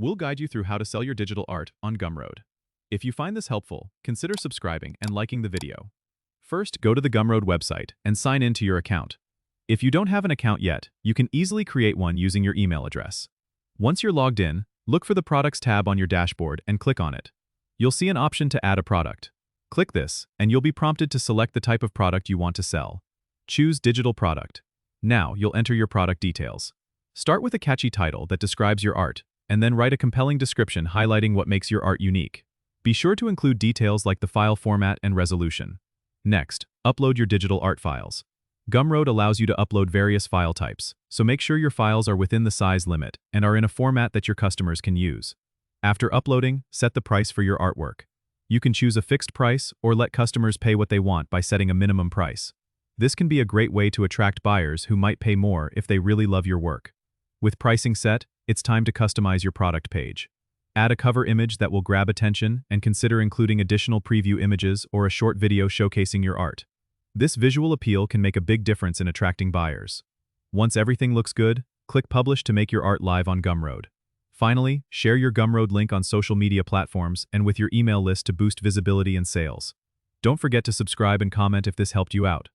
We'll guide you through how to sell your digital art on Gumroad. If you find this helpful, consider subscribing and liking the video. First, go to the Gumroad website and sign in to your account. If you don't have an account yet, you can easily create one using your email address. Once you're logged in, look for the Products tab on your dashboard and click on it. You'll see an option to add a product. Click this, and you'll be prompted to select the type of product you want to sell. Choose Digital Product. Now, you'll enter your product details. Start with a catchy title that describes your art, and then write a compelling description highlighting what makes your art unique. Be sure to include details like the file format and resolution. Next, upload your digital art files. Gumroad allows you to upload various file types, so make sure your files are within the size limit and are in a format that your customers can use. After uploading, set the price for your artwork. You can choose a fixed price or let customers pay what they want by setting a minimum price. This can be a great way to attract buyers who might pay more if they really love your work. With pricing set, it's time to customize your product page. Add a cover image that will grab attention and consider including additional preview images or a short video showcasing your art. This visual appeal can make a big difference in attracting buyers. Once everything looks good, click Publish to make your art live on Gumroad. Finally, share your Gumroad link on social media platforms and with your email list to boost visibility and sales. Don't forget to subscribe and comment if this helped you out.